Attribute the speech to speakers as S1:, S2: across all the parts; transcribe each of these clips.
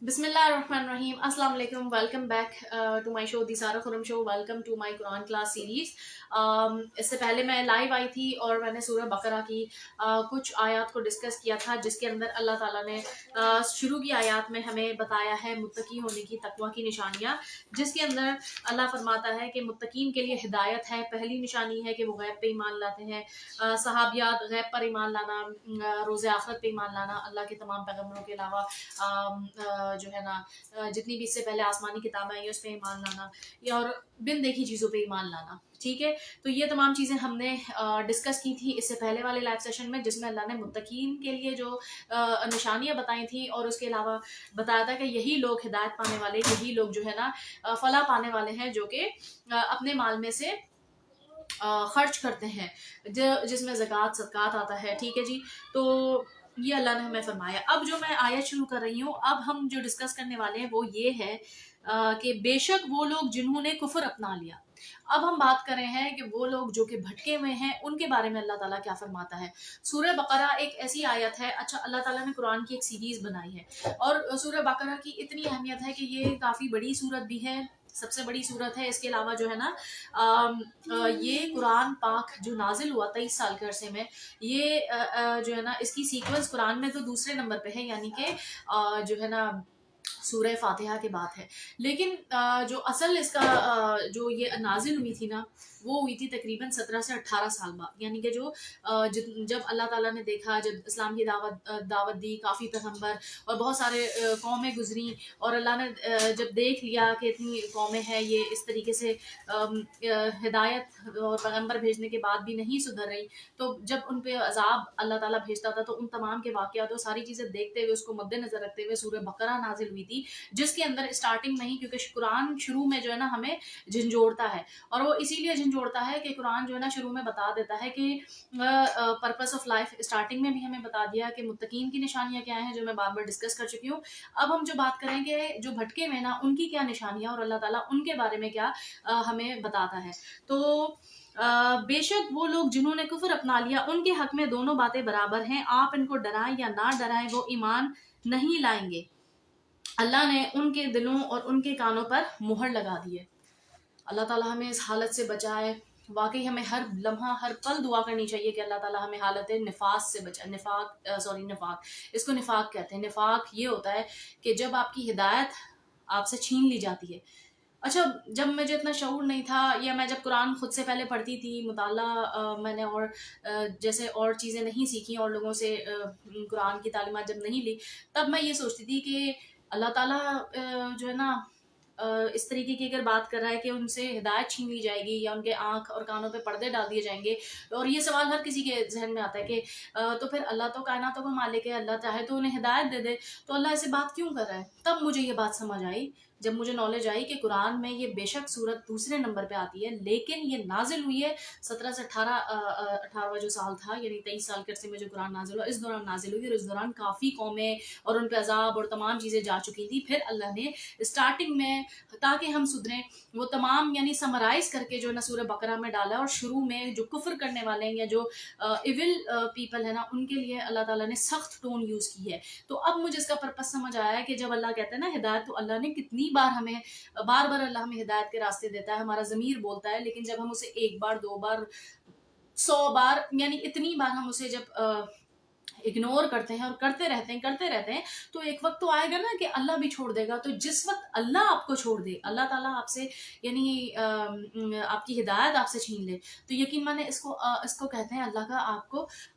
S1: بسم اللہ الرحمن الرحیم. السلام علیکم. Welcome back to my show the Sara Khurram show. Welcome to my Quran class series. اس سے پہلے میں لائیو آئی تھی اور میں نے سورہ بقرہ کی کچھ آیات کو ڈسکس کیا تھا، جس کے اندر اللہ تعالیٰ نے شروع کی آیات میں ہمیں بتایا ہے متقی ہونے کی، تقویٰ کی نشانیاں، جس کے اندر اللہ فرماتا ہے کہ متقین کے لیے ہدایت ہے. پہلی نشانی ہے کہ وہ غیب پہ ایمان لاتے ہیں. صحابیات غیب پر ایمان لانا، روز آخرت پہ ایمان لانا، اللہ کے تمام پیغمبروں کے علاوہ جو ہے نا جتنی بھی اس سے پہلے آسمانی کتابیں آئی اس پہ ایمان لانا، یا اور بن دیکھی چیزوں پہ ایمان لانا. ٹھیک ہے، تو یہ تمام چیزیں ہم نے ڈسکس کی تھی اس سے پہلے والے لائیو سیشن میں، جس میں اللہ نے متقین کے لیے جو نشانیاں بتائی تھیں، اور اس کے علاوہ بتایا تھا کہ یہی لوگ ہدایت پانے والے، یہی لوگ جو ہے نا فلاح پانے والے ہیں، جو کہ اپنے مال میں سے خرچ کرتے ہیں، جس میں زکوٰۃ صدقات آتا ہے. ٹھیک ہے جی، تو یہ اللہ نے ہمیں فرمایا. اب جو میں آیت شروع کر رہی ہوں، اب ہم جو ڈسکس کرنے والے ہیں وہ یہ ہے کہ بے شک وہ لوگ جنہوں نے کفر اپنا لیا. اب ہم بات کر رہے ہیں کہ وہ لوگ جو کہ بھٹکے ہوئے ہیں، ان کے بارے میں اللہ تعالیٰ کیا فرماتا ہے. سورہ بقرہ ایک ایسی آیت ہے، اچھا اللہ تعالیٰ نے قرآن کی ایک سیریز بنائی ہے، اور سورہ بقرہ کی اتنی اہمیت ہے کہ یہ کافی بڑی سورت بھی ہے، سب سے بڑی سورت ہے. اس کے علاوہ جو ہے نا یہ قرآن پاک جو نازل ہوا 23 سال کے عرصے میں، یہ جو ہے نا اس کی سیکوینس قرآن میں تو دوسرے نمبر پہ ہے، یعنی کہ جو ہے نا سورہ فاتحہ کے بعد ہے. لیکن جو اصل اس کا جو یہ نازل ہوئی تھی نا، وہ ہوئی تھی تقریباً 17 سے 18 سال بعد. یعنی کہ جو جب اللہ تعالیٰ نے دیکھا، جب اسلام کی دعوت دی، کافی پیغمبر اور بہت سارے قومیں گزری، اور اللہ نے جب دیکھ لیا کہ اتنی قومیں ہیں یہ اس طریقے سے ہدایت اور پیغمبر بھیجنے کے بعد بھی نہیں سدھر رہی، تو جب ان پہ عذاب اللہ تعالیٰ بھیجتا تھا، تو ان تمام کے واقعات اور ساری چیزیں دیکھتے ہوئے، اس کو مد نظر رکھتے ہوئے سورہ بقرہ نازل ہوئی تھی، جس کے اندر اسٹارٹنگ میں ہی، کیونکہ قرآن شروع میں جو ہے نا ہمیں جھنجھوڑتا ہے، اور وہ اسی لیے جھنجھوڑتا ہے کہ قرآن جو ہے نا شروع میں بتا دیتا ہے کہ پرپس آف لائف. اسٹارٹنگ میں بھی ہمیں بتا دیا کہ متقین کی نشانیاں کیا ہیں، جو میں بار بار ڈسکس کر چکی ہوں. اب ہم جو بات کریں کہ جو بھٹکے ہوئے نا، ان کی کیا نشانیاں، اور اللہ تعالیٰ ان کے بارے میں کیا ہمیں بتاتا ہے. تو بے شک وہ لوگ جنہوں نے کفر اپنا لیا، ان کے حق میں دونوں باتیں برابر ہیں، آپ ان کو ڈرائیں یا نہ ڈرائیں، وہ ایمان نہیں لائیں گے. اللہ نے ان کے دلوں اور ان کے کانوں پر مہر لگا دی ہے. اللہ تعالیٰ ہمیں اس حالت سے بچائے. واقعی ہمیں ہر لمحہ، ہر پل دعا کرنی چاہیے کہ اللہ تعالیٰ ہمیں حالت نفاق سے بچائے. نفاق، اس کو نفاق کہتے ہیں. نفاق یہ ہوتا ہے کہ جب آپ کی ہدایت آپ سے چھین لی جاتی ہے. اچھا، جب مجھے اتنا شعور نہیں تھا، یا میں جب قرآن خود سے پہلے پڑھتی تھی، مطالعہ میں نے اور جیسے اور چیزیں نہیں سیکھی، اور لوگوں سے قرآن کی تعلیمات جب نہیں لی، تب میں یہ سوچتی تھی کہ اللہ تعالیٰ جو ہے نا اس طریقے کی اگر بات کر رہا ہے کہ ان سے ہدایت چھین لی جائے گی، یا ان کے آنکھ اور کانوں پہ پردے ڈال دیے جائیں گے. اور یہ سوال ہر کسی کے ذہن میں آتا ہے کہ تو پھر اللہ تو کائناتوں کا مالک ہے، اللہ چاہے تو انہیں ہدایت دے دے، تو اللہ ایسے بات کیوں کر رہا ہے. تب مجھے یہ بات سمجھ آئی، جب مجھے نالج آئی کہ قرآن میں یہ بے شک صورت دوسرے نمبر پہ آتی ہے، لیکن یہ نازل ہوئی ہے 17 سے 18واں جو سال تھا، یعنی 23 سال کے عرصے میں جو قرآن نازل ہوا، اس دوران نازل ہوئی، اور اس دوران کافی قومیں اور ان پہ عذاب اور تمام چیزیں جا چکی تھی. پھر اللہ نے اسٹارٹنگ میں، تاکہ ہم سدھریں، وہ تمام یعنی سمرائز کر کے جو ہے نا سورہ بقرہ میں ڈالا، اور شروع میں جو کفر کرنے والے ہیں یا جو ایول پیپل ہے نا، ان کے لیے اللہ تعالیٰ نے سخت ٹون یوز کی ہے. تو اب مجھے اس کا پرپس سمجھ آیا ہے کہ جب اللہ کہتا ہے نا ہدایت، تو اللہ نے کتنی بار ہمیں، بار بار اللہ ہمیں ہدایت کے راستے دیتا ہے، ہمارا ضمیر بولتا ہے، لیکن جب ہم اسے ایک بار، دو بار، 100 بار، یعنی اتنی بار ہم اسے جب اگنور کرتے ہیں اور کرتے رہتے ہیں، تو ایک وقت تو آئے گا نا کہ اللہ بھی چھوڑ دے گا. تو جس وقت اللہ آپ کو چھوڑ دے، اللہ تعالیٰ آپ سے یعنی آپ کی ہدایت آپ سے چھین لے، تو یقین مانے اس کو کہتے ہیں اللہ کا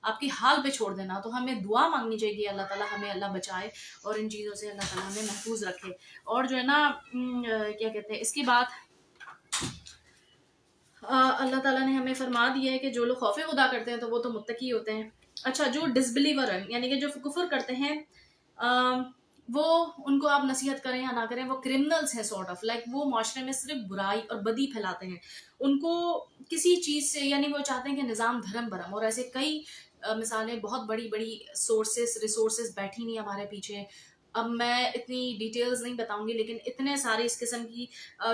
S1: آپ کے حال پہ چھوڑ دینا. تو ہمیں دعا مانگنی چاہیے کہ اللہ تعالیٰ ہمیں اللہ بچائے، اور ان چیزوں سے اللہ تعالیٰ ہمیں محفوظ رکھے. اور جو ہے نا کیا کہتے ہیں، اس کی بات اللہ تعالیٰ نے ہمیں فرما دیا ہے کہ جو لوگ خوف خدا کرتے ہیں تو وہ تو متقی ہوتے ہیں. اچھا، جو ڈسبلیور ہیں، یعنی کہ جو کفر کرتے ہیں، وہ ان کو آپ نصیحت کریں یا نہ کریں، وہ کرمنلز ہیں، سارٹ آف لائک وہ معاشرے میں صرف برائی اور بدی پھیلاتے ہیں. ان کو کسی چیز سے، یعنی وہ چاہتے ہیں کہ نظام دھرم برم، اور ایسے کئی مثالیں، بہت بڑی بڑی ریسورسز بیٹھی نہیں ہمارے پیچھے. اب میں اتنی ڈیٹیلز نہیں بتاؤں گی، لیکن اتنے سارے اس قسم کی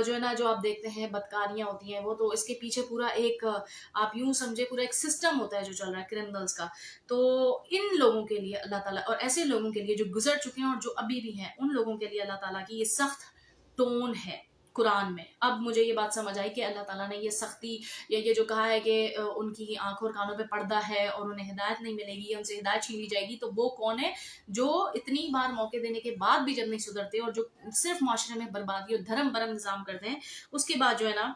S1: جو ہے نا جو آپ دیکھتے ہیں بدکاریاں ہوتی ہیں وہ تو اس کے پیچھے پورا ایک آپ یوں سمجھے پورا ایک سسٹم ہوتا ہے جو چل رہا ہے کرمنلز کا. تو ان لوگوں کے لیے اللہ تعالیٰ، اور ایسے لوگوں کے لیے جو گزر چکے ہیں اور جو ابھی بھی ہیں، ان لوگوں کے لیے اللہ تعالیٰ کی یہ سخت ٹون ہے قرآن میں. اب مجھے یہ بات سمجھ آئی کہ اللہ تعالیٰ نے یہ سختی یا یہ جو کہا ہے کہ ان کی آنکھوں اور کانوں پہ پردہ ہے اور انہیں ہدایت نہیں ملے گی، ان سے ہدایت چھین لی جائے گی، تو وہ کون ہے جو اتنی بار موقع دینے کے بعد بھی جب نہیں سدھرتے اور جو صرف معاشرے میں بربادی اور دھرم برم نظام کرتے ہیں، اس کے بعد جو ہے نا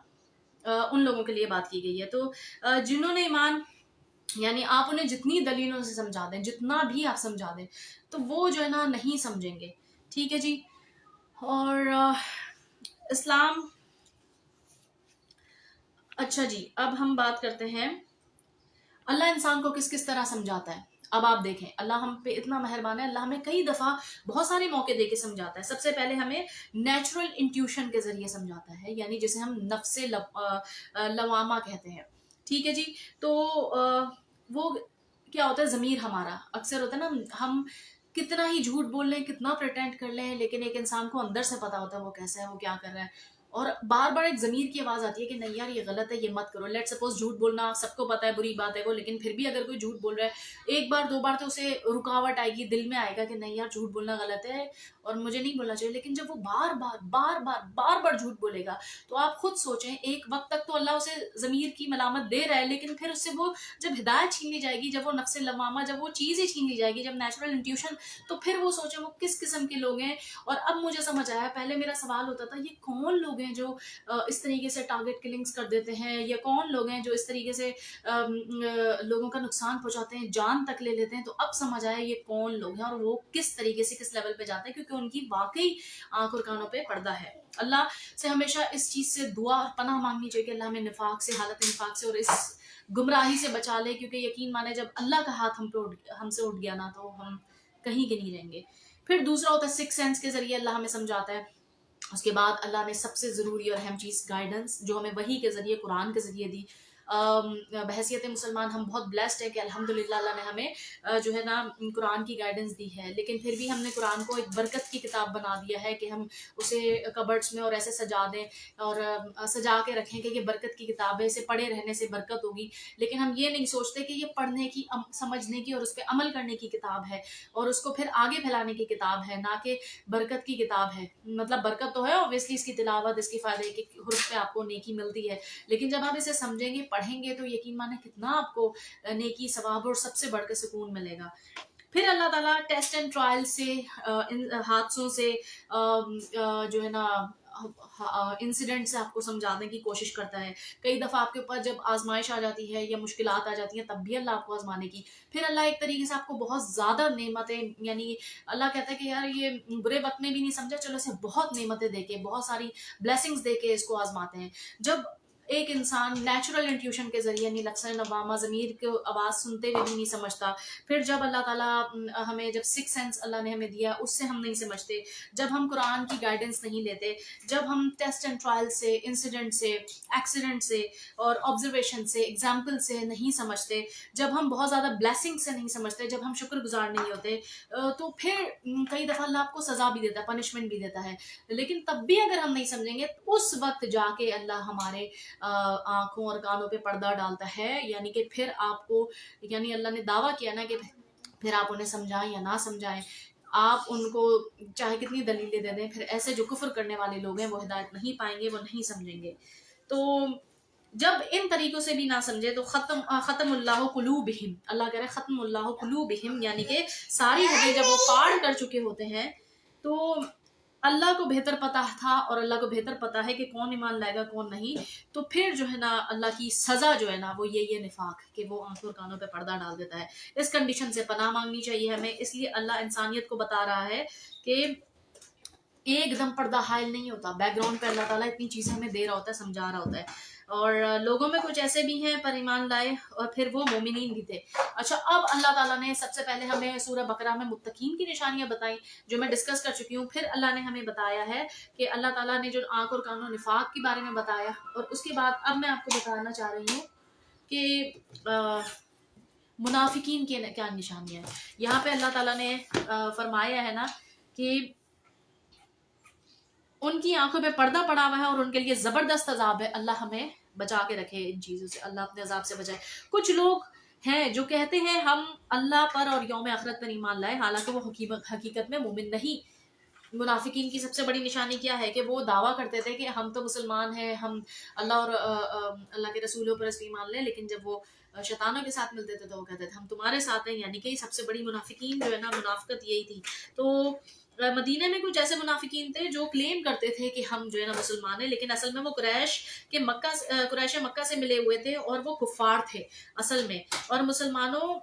S1: ان لوگوں کے لیے بات کی گئی ہے. تو جنہوں نے ایمان، یعنی آپ انہیں جتنی دلیلوں سے سمجھا دیں، جتنا بھی آپ سمجھا دیں، تو وہ جو ہے نا نہیں سمجھیں گے. ٹھیک ہے جی. اور اسلام، اچھا جی، اب ہم بات کرتے ہیں اللہ انسان کو کس کس طرح سمجھاتا ہے. اب آپ دیکھیں اللہ ہم پہ اتنا مہربان ہے، اللہ ہمیں کئی دفعہ بہت سارے موقع دے کے سمجھاتا ہے. سب سے پہلے ہمیں نیچرل انٹیوشن کے ذریعے سمجھاتا ہے، یعنی جسے ہم نفس لوامہ کہتے ہیں. ٹھیک ہے جی. تو وہ کیا ہوتا ہے، ضمیر ہمارا اکثر ہوتا ہے نا، ہم کتنا ہی جھوٹ بول لیں، کتنا پریٹینڈ کر لیں، لیکن ایک انسان کو اندر سے پتا ہوتا ہے وہ کیسا ہے، وہ کیا کر رہا ہے. اور بار بار ایک ضمیر کی آواز آتی ہے کہ نہیں یار یہ غلط ہے، یہ مت کرو. لیٹ سپوز جھوٹ بولنا سب کو پتا ہے بری بات ہے وہ، لیکن پھر بھی اگر کوئی جھوٹ بول رہا ہے ایک بار دو بار تو اسے رکاوٹ آئے گی، دل میں آئے گا کہ نہیں یار جھوٹ بولنا غلط ہے اور مجھے نہیں بولنا چاہیے. لیکن جب وہ بار بار جھوٹ بولے گا تو آپ خود سوچیں، ایک وقت تک تو اللہ اسے ضمیر کی ملامت دے رہا ہے، لیکن پھر اس سے وہ جب ہدایت چھین لی جائے گی، جب وہ نفس لوامہ، جب وہ چیز ہی چھین لی جائے گی، جب نیچرل انٹیوشن، تو پھر وہ سوچیں وہ کس قسم کے لوگ ہیں. اور اب مجھے سمجھ آیا، پہلے میرا سوال ہوتا تھا یہ کون لوگ ہیں جو اس طریقے سے ٹارگٹ کلنگز کر دیتے ہیں، یا کون لوگ ہیں جو اس طریقے سے لوگوں کا نقصان پہنچاتے ہیں، جان تک لے لیتے ہیں. تو اب سمجھ آیا یہ کون لوگ ہیں اور وہ کس طریقے سے کس لیول پہ جاتے ہیں، کیونکہ ان کی واقعی آنکھ اور کانوں پہ پردہ ہے. اللہ سے ہمیشہ اس چیز سے دعا اور پناہ مانگنی چاہیے کہ اللہ ہمیں نفاق سے، حالت نفاق سے اور اس گمراہی سے بچا لے، کیونکہ یقین مانے جب اللہ کا ہاتھ ہم سے اٹھ گیا نا تو ہم کہیں کے نہیں رہیں گے. پھر دوسرا ہوتا ہے سکس سینس کے ذریعے اللہ ہمیں سمجھاتا ہے. اس کے بعد اللہ نے سب سے ضروری اور اہم چیز گائیڈنس جو ہمیں وحی کے ذریعے، قرآن کے ذریعے دی. بحیثیت مسلمان ہم بہت بلیسڈ ہے کہ الحمدللہ اللہ نے ہمیں جو ہے نا قرآن کی گائیڈنس دی ہے. لیکن پھر بھی ہم نے قرآن کو ایک برکت کی کتاب بنا دیا ہے کہ ہم اسے کبرڈس میں اور ایسے سجا دیں اور سجا کے رکھیں کہ یہ برکت کی کتاب ہے، اسے پڑھے رہنے سے برکت ہوگی. لیکن ہم یہ نہیں سوچتے کہ یہ پڑھنے کی، سمجھنے کی اور اس پہ عمل کرنے کی کتاب ہے، اور اس کو پھر آگے پھیلانے کی کتاب ہے، نہ کہ برکت کی کتاب ہے. مطلب برکت تو ہے اوبویسلی اس کی تلاوت، اس کی فائدے کے حروف پہ آپ کو نیکی ملتی ہے، لیکن جب آپ اسے سمجھیں گے، پڑھیں گے، تو یقین مانے کتنا آپ کو نیکی، ثواب اور سب سے بڑھ کے سکون ملے گا. پھر اللہ تعالیٰ ٹیسٹ اینڈ ٹرائل سے، حادثوں سے، جو ہے نا انسیڈنٹ سے آپ کو سمجھانے کی کوشش کرتا ہے. کئی دفعہ آپ کے اوپر جب آزمائش آ جاتی ہے یا مشکلات آ جاتی ہیں، تب بھی اللہ آپ کو آزمانے کی. پھر اللہ ایک طریقے سے آپ کو بہت زیادہ نعمتیں، یعنی اللہ کہتا ہے کہ یار یہ برے وقت میں بھی نہیں سمجھا، چلو اسے بہت نعمتیں دے کے، بہت ساری بلیسنگز دے کے اس کو آزماتے ہیں. جب ایک انسان نیچرل انٹیوشن کے ذریعے، یعنی نفس لوامہ، ضمیر کو آواز سنتے ہوئے بھی نہیں سمجھتا، پھر جب اللہ تعالیٰ ہمیں جب سکس سینس اللہ نے ہمیں دیا اس سے ہم نہیں سمجھتے، جب ہم قرآن کی گائیڈنس نہیں لیتے، جب ہم ٹیسٹ اینڈ ٹرائل سے، انسیڈنٹ سے، ایکسیڈنٹ سے اور آبزرویشن سے، ایگزامپل سے نہیں سمجھتے، جب ہم بہت زیادہ بلیسنگ سے نہیں سمجھتے، جب ہم شکر گزار نہیں ہوتے، تو پھر کئی دفعہ اللہ آپ کو سزا بھی دیتا ہے، پنشمنٹ بھی دیتا ہے. لیکن تب بھی اگر ہم نہیں سمجھیں گے، اس وقت جا کے اللہ ہمارے آنکھوں اور کانوں پہ پردہ ڈالتا ہے. یعنی کہ پھر آپ کو، یعنی اللہ نے دعویٰ کیا نا کہ پھر آپ انہیں سمجھائیں یا نہ سمجھائیں، آپ ان کو چاہے کتنی دلیلیں دے دیں، پھر ایسے جو کفر کرنے والے لوگ ہیں وہ ہدایت نہیں پائیں گے، وہ نہیں سمجھیں گے. تو جب ان طریقوں سے بھی نہ سمجھے تو ختم اللہ قلوبہم، اللہ کہہ رہے ہیں ختم اللہ قلوبہم، یعنی کہ ساری حدیں جب وہ پار کر چکے ہوتے ہیں، تو اللہ کو بہتر پتا تھا اور اللہ کو بہتر پتا ہے کہ کون ایمان لائے گا کون نہیں. تو پھر جو ہے نا اللہ کی سزا جو ہے نا وہ یہ نفاق کہ وہ آنکھوں اور کانوں پہ پردہ ڈال دیتا ہے. اس کنڈیشن سے پناہ مانگنی چاہیے ہمیں. اس لیے اللہ انسانیت کو بتا رہا ہے کہ ایک دم پردہ حائل نہیں ہوتا، بیک گراؤنڈ پہ اللہ تعالیٰ اتنی چیزیں ہمیں دے رہا ہوتا ہے، سمجھا رہا ہوتا ہے. اور لوگوں میں کچھ ایسے بھی ہیں پر ایمان لائے اور پھر وہ مومنین بھی تھے. اچھا، اب اللہ تعالیٰ نے سب سے پہلے ہمیں سورہ بقرہ میں متقین کی نشانیاں بتائیں جو میں ڈسکس کر چکی ہوں. پھر اللہ نے ہمیں بتایا ہے کہ اللہ تعالیٰ نے جو آنکھ اور کان و نفاق کے بارے میں بتایا، اور اس کے بعد اب میں آپ کو بتانا چاہ رہی ہوں کہ منافقین کی کیا نشانیاں ہیں. یہاں پہ اللہ تعالیٰ نے فرمایا ہے نا کہ ان کی آنکھوں پہ پردہ پڑا ہوا ہے اور ان کے لیے زبردست عذاب ہے. اللہ ہمیں بچا کے رکھے ان چیزوں سے, اللہ اپنے عذاب سے بچائے. کچھ لوگ ہیں جو کہتے ہیں ہم اللہ پر اور یوم آخرت پر ایمان لائے, حالانکہ وہ حقیقت میں مومن نہیں. منافقین کی سب سے بڑی نشانی کیا ہے کہ وہ دعویٰ کرتے تھے کہ ہم تو مسلمان ہیں, ہم اللہ اور اللہ کے رسولوں پر ایمان لیں, لیکن جب وہ شیطانوں کے ساتھ ملتے تھے تو وہ کہتے تھے ہم تمہارے ساتھ ہیں. یعنی کہ سب سے بڑی منافقین جو ہے نا, منافقت یہی تھی. تو مدینہ میں کچھ ایسے منافقین تھے جو کلیم کرتے تھے کہ ہم جو ہے نا مسلمان ہیں, لیکن اصل میں وہ قریش مکہ سے ملے ہوئے تھے اور وہ کفار تھے اصل میں. اور مسلمانوں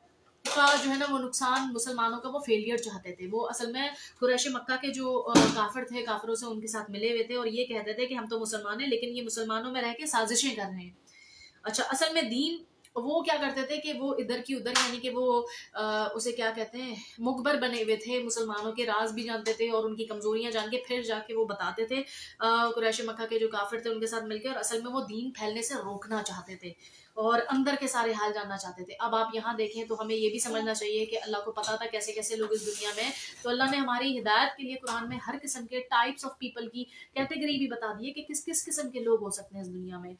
S1: کا جو ہے نا وہ نقصان, مسلمانوں کا وہ فیلئر چاہتے تھے. وہ اصل میں قریش مکہ کے جو کافر تھے, کافروں سے ان کے ساتھ ملے ہوئے تھے اور یہ کہتے تھے کہ ہم تو مسلمان ہیں, لیکن یہ مسلمانوں میں رہ کے سازشیں کر رہے ہیں. اچھا, اصل میں دین وہ کیا کرتے تھے کہ وہ ادھر کی ادھر, یعنی کہ وہ اسے کیا کہتے ہیں, مخبر بنے ہوئے تھے, مسلمانوں کے راز بھی جانتے تھے اور ان کی کمزوریاں جان کے پھر جا کے وہ بتاتے تھے قریش مکہ کے جو کافر تھے ان کے ساتھ مل کے. اور اصل میں وہ دین پھیلنے سے روکنا چاہتے تھے اور اندر کے سارے حال جاننا چاہتے تھے. اب آپ یہاں دیکھیں تو ہمیں یہ بھی سمجھنا چاہیے کہ اللہ کو پتا تھا کیسے کیسے لوگ اس دنیا میں, تو اللہ نے ہماری ہدایت کے لیے قرآن میں ہر قسم کے ٹائپس آف پیپل کی کیٹیگری بھی بتا دی ہے کہ کس کس قسم کے لوگ ہو سکتے ہیں اس دنیا میں.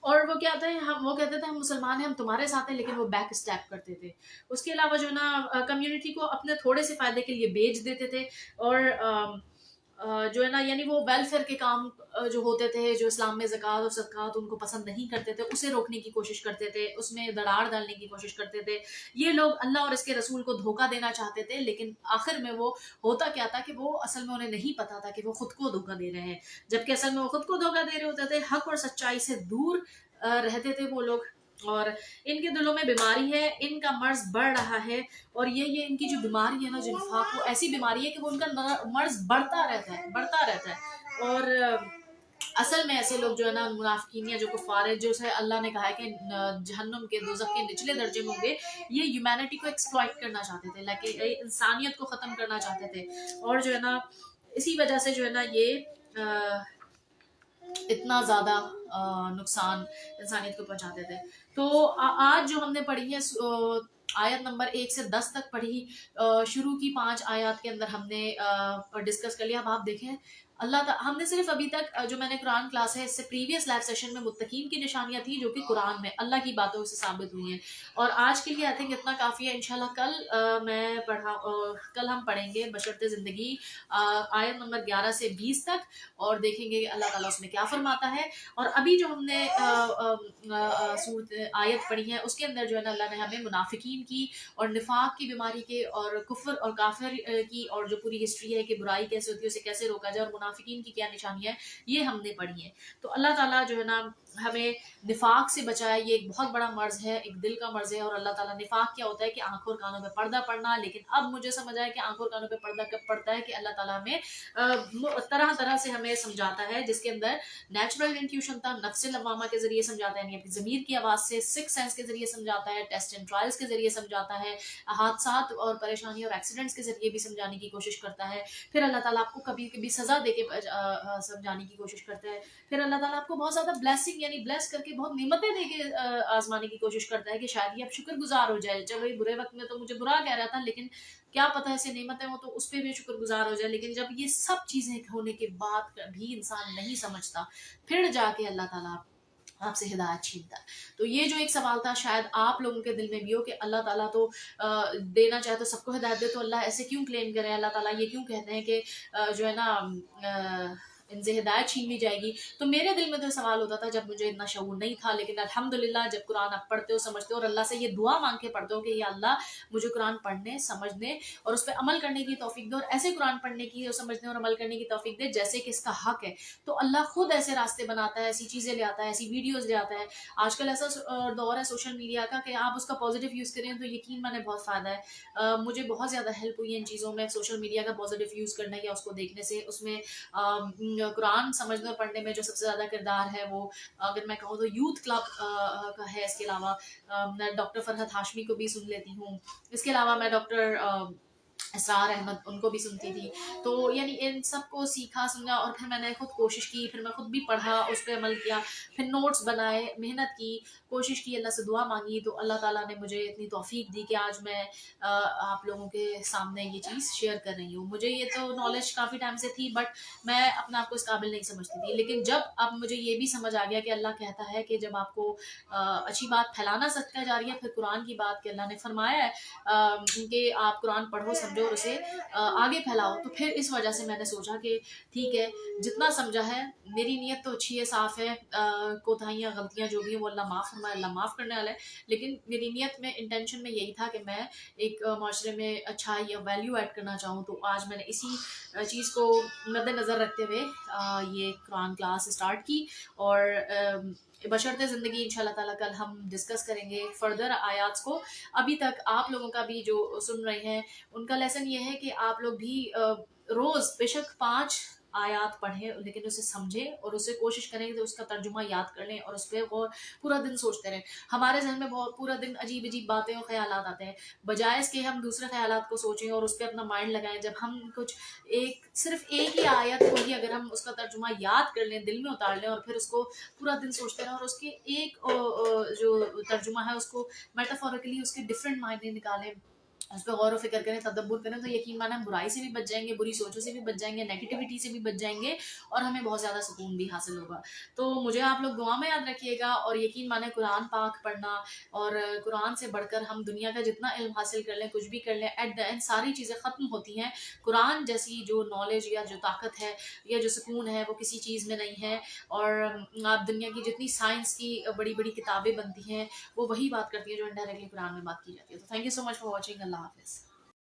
S1: اور وہ کیا تھے, وہ کہتے تھے ہم مسلمان ہیں, ہم تمہارے ساتھ ہیں, لیکن وہ بیک اسٹیپ کرتے تھے. اس کے علاوہ جو ہے نا کمیونٹی کو اپنے تھوڑے سے فائدے کے لیے بیچ دیتے تھے. اور جو ہے نا یعنی وہ ویلفیئر کے کام جو ہوتے تھے, جو اسلام میں زکوٰۃ اور صدقات ان کو پسند نہیں کرتے تھے, اسے روکنے کی کوشش کرتے تھے, اس میں دراڑ ڈالنے کی کوشش کرتے تھے. یہ لوگ اللہ اور اس کے رسول کو دھوکہ دینا چاہتے تھے, لیکن آخر میں وہ ہوتا کیا تھا کہ وہ اصل میں انہیں نہیں پتا تھا کہ وہ خود کو دھوکہ دے رہے ہیں, جبکہ اصل میں وہ خود کو دھوکہ دے رہے ہوتے تھے. حق اور سچائی سے دور رہتے تھے وہ لوگ, اور ان کے دلوں میں بیماری ہے, ان کا مرض بڑھ رہا ہے. اور یہ ان کی جو بیماری ہے نا, جو نفاق, وہ ایسی بیماری ہے کہ وہ ان کا مرض بڑھتا رہتا ہے. اور اصل میں ایسے لوگ جو ہے نا منافقین یا جو کفار ہے, جو سے اللہ نے کہا ہے کہ جہنم کے دوزخ کے نچلے درجے میں ہوں گے, یہ ہیومینٹی کو ایکسپلائٹ کرنا چاہتے تھے, لیکن انسانیت کو ختم کرنا چاہتے تھے. اور جو ہے نا اسی وجہ سے جو ہے نا یہ اتنا زیادہ نقصان انسانیت کو پہنچاتے تھے. تو آج جو ہم نے پڑھی ہے آیت نمبر 1 سے 10 تک پڑھی, شروع کی 5 آیات کے اندر ہم نے ڈسکس کر لیا. اب آپ دیکھیں اللہ ہم نے صرف ابھی تک جو میں نے قرآن کلاس ہے اس سے پریویس لائف سیشن میں متقین کی نشانیاں تھیں جو کہ قرآن میں اللہ کی باتوں سے ثابت ہوئی ہیں, اور آج کے لیے آئی تھنک اتنا کافی ہے. انشاءاللہ کل ہم پڑھیں گے بشرط زندگی آیت نمبر 11 سے 20 تک, اور دیکھیں گے کہ اللہ تعالیٰ اس میں کیا فرماتا ہے. اور ابھی جو ہم نے آیت پڑھی ہے اس کے اندر جو ہے نا اللہ نے ہمیں منافقین کی اور نفاق کی بیماری کے اور کفر اور کافر کی اور جو پوری ہسٹری ہے کہ برائی کیسے ہوتی ہے اسے کیسے روکا جائے اور منافقین کی کیا نشانی ہے, یہ ہم نے پڑھی ہے. تو اللہ تعالیٰ جو ہے نا ہمیں نفاق سے بچائے. یہ ایک بہت بڑا مرض ہے, ایک دل کا مرض ہے. اور اللہ تعالیٰ نفاق کیا ہوتا ہے کہ آنکھوں اور کانوں پہ پردہ پڑنا, لیکن اب مجھے سمجھ آیا کہ آنکھوں اور کانوں پہ پردہ کب پڑتا ہے کہ اللہ تعالیٰ ہمیں طرح طرح سے ہمیں سمجھاتا ہے, جس کے اندر نیچرل انٹیوشن تھا, نفس لوامہ کے ذریعے سمجھاتا ہے, یعنی اپنی ضمیر کی آواز سے, سکس سینس کے ذریعے سمجھاتا ہے, ٹیسٹ اینڈ ٹرائلز کے ذریعے سمجھاتا ہے, حادثات اور پریشانی اور ایکسیڈنٹس کے ذریعے بھی سمجھانے کی کوشش کرتا ہے. پھر اللہ تعالیٰ آپ کو کبھی کبھی سزا دے کے سمجھانے کی کوشش کرتا ہے. پھر اللہ تعالیٰ آپ کو بہت زیادہ بلیسنگ یعنی بلیس کر کے بہت نعمتیں دے کے آزمانے کی کوشش کرتا ہے کہ شاید یہ اب شکر گزار ہو جائے. چلو یہ برے وقت میں تو مجھے برا کہہ رہا تھا, لیکن کیا پتہ ایسے نعمتیں ہوں تو اس پہ بھی شکر گزار ہو جائے. لیکن جب یہ سب چیزیں ہونے کے بعد بھی انسان نہیں سمجھتا, پھر جا کے اللہ تعالیٰ آپ سے ہدایت چھینتا ہے. تو یہ جو ایک سوال تھا شاید آپ لوگوں کے دل میں بھی ہو کہ اللہ تعالیٰ تو دینا چاہے تو سب کو ہدایت دے, تو اللہ ایسے کیوں کلیم کرے, اللہ تعالیٰ یہ کیوں کہتے ہیں کہ جو ہے نا ان سے ہدایت چھین لی جائے گی. تو میرے دل میں تو سوال ہوتا تھا جب مجھے اتنا شعور نہیں تھا, لیکن الحمدللہ جب قرآن آپ پڑھتے ہو, سمجھتے ہو, اور اللہ سے یہ دعا مانگ کے پڑھتے ہو کہ یا اللہ مجھے قرآن پڑھنے, سمجھنے اور اس پہ عمل کرنے کی توفیق دے, اور ایسے قرآن پڑھنے کی اور سمجھنے اور عمل کرنے کی توفیق دے جیسے کہ اس کا حق ہے. تو اللہ خود ایسے راستے بناتا ہے, ایسی چیزیں لے آتا ہے, ایسی ویڈیوز لے آتا ہے. آج کل ایسا دور ہے سوشل میڈیا کا کہ آپ اس کا پازیٹیو یوز کریں تو یقین مانے بہت فائدہ ہے. مجھے بہت زیادہ ہیلپ ہوئی ہے ان چیزوں میں, سوشل میڈیا کا پازیٹیو یوز کرنا یا اس کو دیکھنے سے. اس میں قرآن سمجھنے اور پڑھنے میں جو سب سے زیادہ کردار ہے وہ اگر میں کہوں تو یوتھ کلب کا ہے. اس کے علاوہ میں ڈاکٹر فرحت ہاشمی کو بھی سن لیتی ہوں. اس کے علاوہ میں ڈاکٹر اسرار احمد ان کو بھی سنتی تھی. تو یعنی ان سب کو سیکھا سنا اور پھر میں نے خود کوشش کی, پھر میں خود بھی پڑھا, اس پہ عمل کیا, پھر نوٹس بنائے, محنت کی, کوشش کی, اللہ سے دعا مانگی, تو اللہ تعالیٰ نے مجھے اتنی توفیق دی کہ آج میں آپ لوگوں کے سامنے یہ چیز شیئر کر رہی ہوں. مجھے یہ تو نالج کافی ٹائم سے تھی, بٹ میں اپنے آپ کو اس قابل نہیں سمجھتی تھی. لیکن جب اب مجھے یہ بھی سمجھ آ گیا کہ اللہ کہتا ہے کہ جب آپ کو اچھی بات پھیلانا صدقہ جاریہ, پھر قرآن کی بات کہ اللہ نے فرمایا ہے کہ آپ قرآن پڑھو, سمجھو اور اسے آگے پھیلاؤ, تو پھر اس وجہ سے میں نے سوچا کہ ٹھیک ہے, جتنا سمجھا ہے, میری نیت تو اچھی ہے, صاف ہے, کوتاہیاں غلطیاں جو بھی ہیں وہ اللہ معاف فرمائے, اللہ معاف کرنے والا ہے, لیکن میری نیت میں, انٹینشن میں یہی تھا کہ میں ایک معاشرے میں اچھا یا ویلیو ایڈ کرنا چاہوں. تو آج میں نے اسی چیز کو مد نظر رکھتے ہوئے یہ قرآن کلاس اسٹارٹ کی, اور بشرط زندگی ان شاء اللہ تعالیٰ کل ہم ڈسکس کریں گے فردر آیات کو. ابھی تک آپ لوگوں کا بھی جو سن رہے ہیں ان کا لیسن یہ ہے کہ آپ لوگ بھی روز بے شک 5 آیات پڑھیں, لیکن اسے سمجھیں اور اسے کوشش کریں کہ اس کا ترجمہ یاد کر لیں, اور اس پہ غور پورا دن سوچتے رہیں. ہمارے ذہن میں بہت پورا دن عجیب عجیب باتیں اور خیالات آتے ہیں, بجائے اس کے ہم دوسرے خیالات کو سوچیں اور اس پہ اپنا مائنڈ لگائیں. جب ہم کچھ صرف ایک ہی آیت کو ہی اگر ہم اس کا ترجمہ یاد کر لیں, دل میں اتار لیں, اور پھر اس کو پورا دن سوچتے رہیں, اور اس کے ایک جو ترجمہ ہے اس کو میٹافوریکلی اس کے ڈفرینٹ معنی نکالیں, اس پہ غور و فکر کریں, تدبر کریں, تو یقین مانا ہم برائی سے بھی بچ جائیں گے, بری سوچوں سے بھی بچ جائیں گے, نیگیٹیوٹی سے بھی بچ جائیں گے, اور ہمیں بہت زیادہ سکون بھی حاصل ہوگا. تو مجھے آپ لوگ دعا میں یاد رکھیے گا, اور یقین مانے قرآن پاک پڑھنا, اور قرآن سے بڑھ کر ہم دنیا کا جتنا علم حاصل کر لیں, کچھ بھی کر لیں, ایٹ دا اینڈ ساری چیزیں ختم ہوتی ہیں. قرآن جیسی جو نالج یا جو طاقت ہے یا جو سکون ہے وہ کسی چیز میں نہیں ہے. اور آپ دنیا کی جتنی سائنس کی بڑی بڑی کتابیں بنتی ہیں وہ وہی بات کرتی ہے جو انڈائریکٹلی قرآن میں بات کی جاتی ہے. تو thank you so much for watching. اللہ حافظ.